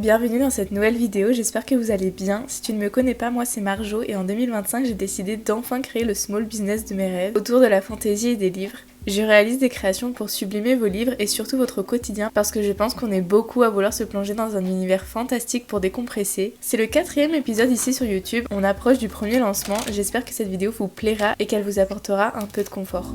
bienvenue dans cette nouvelle vidéo, j'espère que vous allez bien. Si tu ne me connais pas, moi c'est Marjo et en 2025 j'ai décidé d'enfin créer le small business de mes rêves autour de la fantaisie et des livres. Je réalise des créations pour sublimer vos livres et surtout votre quotidien parce que je pense qu'on est beaucoup à vouloir se plonger dans un univers fantastique pour décompresser. C'est le 4e épisode ici sur YouTube, on approche du premier lancement, j'espère que cette vidéo vous plaira et qu'elle vous apportera un peu de confort.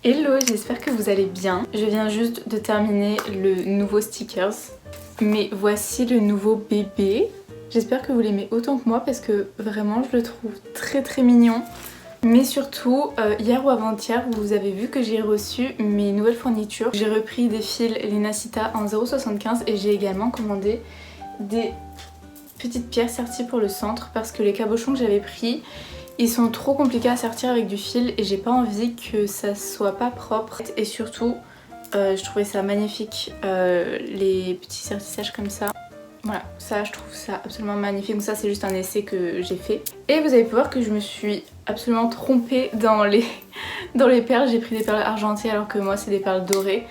Hello, j'espère que vous allez bien. Je viens juste de terminer le nouveau stickers. Mais voici le nouveau bébé. J'espère que vous l'aimez autant que moi parce que vraiment je le trouve très mignon. Mais surtout, hier ou avant-hier, vous avez vu que j'ai reçu mes nouvelles fournitures. J'ai repris des fils Lenacita en 0,75 et j'ai également commandé des petites pierres serties pour le centre parce que les cabochons que j'avais pris, ils sont trop compliqués à sortir avec du fil et j'ai pas envie que ça soit pas propre. Et surtout, Je trouvais ça magnifique, les petits sertissages comme ça. Voilà, ça je trouve ça absolument magnifique. Donc ça c'est juste un essai que j'ai fait. Et vous allez pouvoir que je me suis absolument trompée dans les perles. J'ai pris des perles argentées alors que moi c'est des perles dorées.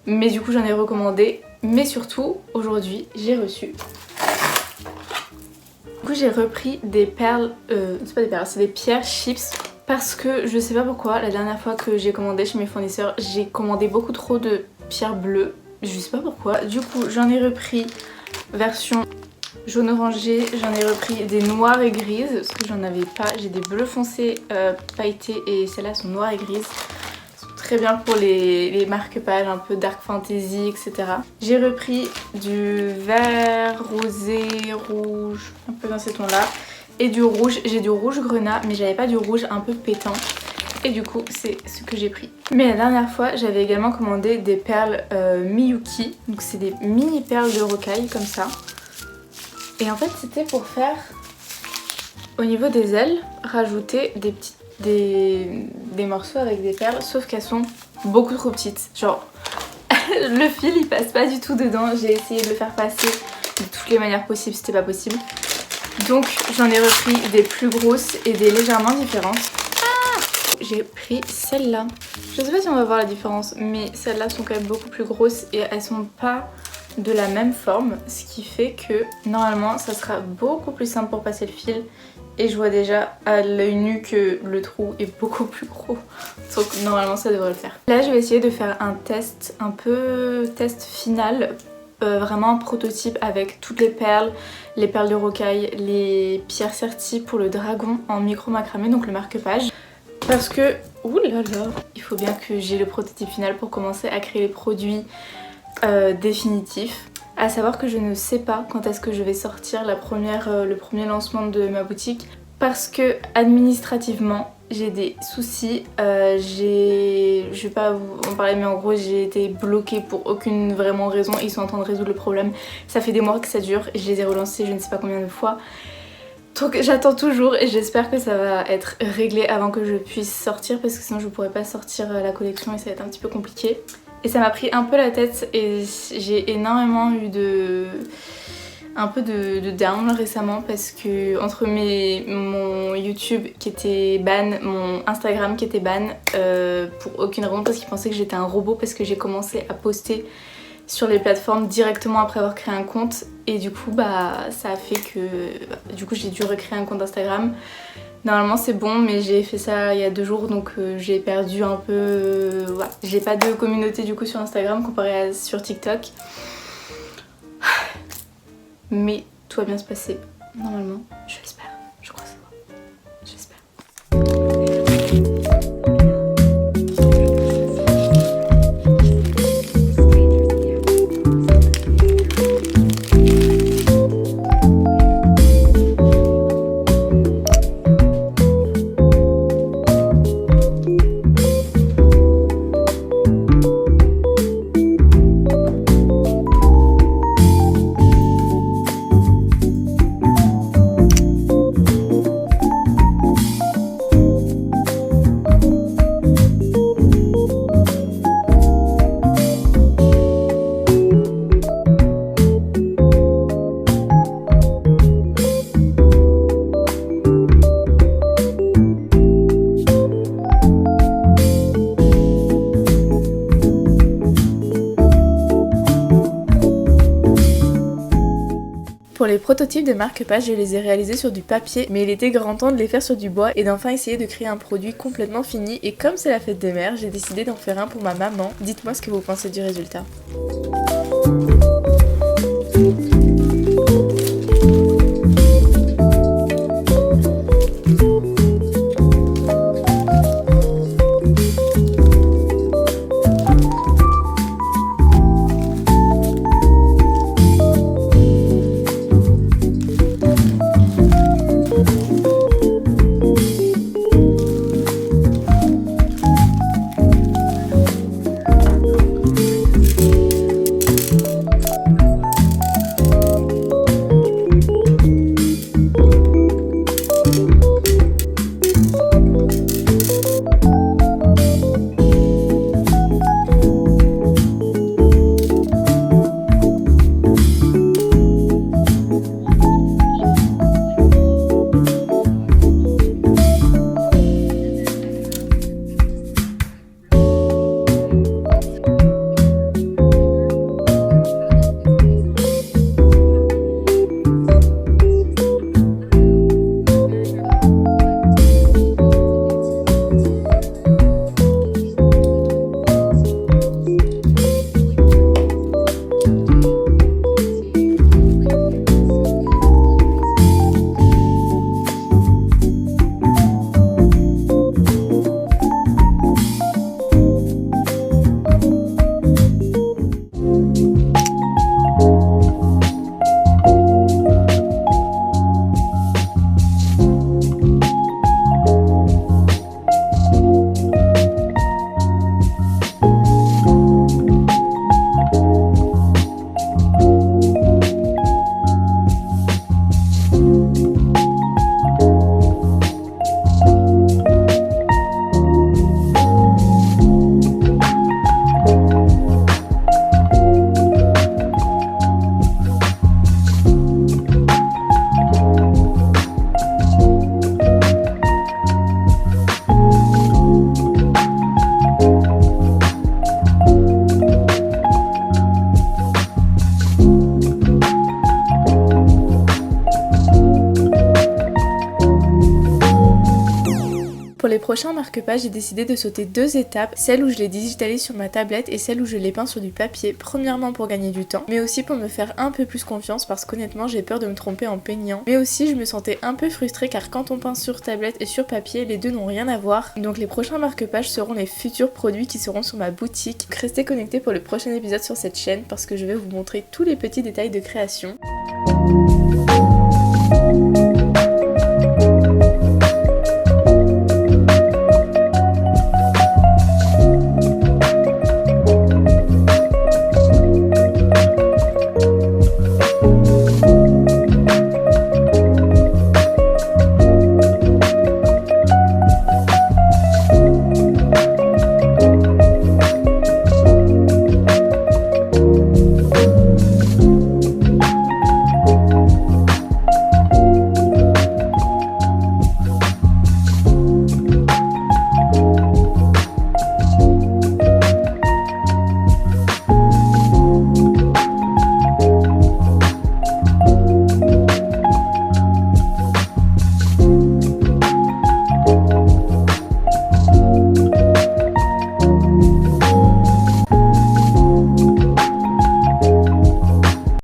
Mais du coup j'en ai recommandé. Mais surtout aujourd'hui j'ai reçu. Du coup j'ai repris des perles, c'est pas des perles, c'est des pierres chips. Parce que je sais pas pourquoi, la dernière fois que j'ai commandé chez mes fournisseurs, j'ai commandé beaucoup trop de pierres bleues. Je sais pas pourquoi. Du coup j'en ai repris version jaune orangé, j'en ai repris des noires et grises parce que j'en avais pas. J'ai des bleus foncés pailletés et celles-là sont noires et grises. Elles sont très bien pour les marque-pages un peu dark fantasy, etc. J'ai repris du vert, rosé, rouge, un peu dans ces tons-là. Et du rouge, j'ai du rouge grenat mais j'avais pas du rouge un peu pétant. Et du coup c'est ce que j'ai pris. Mais la dernière fois j'avais également commandé des perles Miyuki. Donc c'est des mini perles de rocaille comme ça. Et en fait c'était pour faire au niveau des ailes, rajouter des morceaux avec des perles. Sauf qu'elles sont beaucoup trop petites. Genre le fil il passe pas du tout dedans. J'ai essayé de le faire passer de toutes les manières possibles, c'était pas possible. Donc j'en ai repris des plus grosses et des légèrement différentes. J'ai pris celle-là. Je sais pas si on va voir la différence, mais celles-là sont quand même beaucoup plus grosses et elles sont pas de la même forme, ce qui fait que normalement ça sera beaucoup plus simple pour passer le fil. Et je vois déjà à l'œil nu que le trou est beaucoup plus gros, donc normalement ça devrait le faire. Là je vais essayer de faire un test, un peu test final, vraiment un prototype avec toutes les perles de rocaille, les pierres serties pour le dragon en micro macramé, donc le marque-page. Parce que, oulala, il faut bien que j'ai le prototype final pour commencer à créer les produits définitifs. À savoir que je ne sais pas quand est-ce que je vais sortir le premier lancement de ma boutique. Parce que administrativement, j'ai des soucis. Je vais pas vous en parler mais en gros j'ai été bloquée pour aucune vraiment raison. Ils sont en train de résoudre le problème. Ça fait des mois que ça dure et je les ai relancés je ne sais pas combien de fois. Donc j'attends toujours et j'espère que ça va être réglé avant que je puisse sortir parce que sinon je pourrais pas sortir la collection et ça va être un petit peu compliqué. Et ça m'a pris un peu la tête et j'ai énormément eu un peu de down récemment parce que entre mon YouTube qui était ban, mon Instagram qui était ban pour aucune raison parce qu'ils pensaient que j'étais un robot parce que j'ai commencé à poster sur les plateformes directement après avoir créé un compte et du coup bah ça a fait que du coup j'ai dû recréer un compte Instagram. Normalement c'est bon mais j'ai fait ça il y a 2 jours donc j'ai perdu un peu, voilà. J'ai pas de communauté du coup sur Instagram comparé à sur TikTok. Mais tout va bien se passer normalement, je l'espère, je crois ça. J'espère. Pour les prototypes de marque-page, je les ai réalisés sur du papier, mais il était grand temps de les faire sur du bois et d'enfin essayer de créer un produit complètement fini. Et comme c'est la fête des mères, j'ai décidé d'en faire un pour ma maman. Dites-moi ce que vous pensez du résultat. prochains marque-pages, j'ai décidé de sauter 2 étapes, celle où je les digitalise sur ma tablette et celle où je les peins sur du papier, premièrement pour gagner du temps, mais aussi pour me faire un peu plus confiance parce qu'honnêtement j'ai peur de me tromper en peignant, mais aussi je me sentais un peu frustrée car quand on peint sur tablette et sur papier, les deux n'ont rien à voir. Donc les prochains marque-pages seront les futurs produits qui seront sur ma boutique. Donc restez connectés pour le prochain épisode sur cette chaîne parce que je vais vous montrer tous les petits détails de création.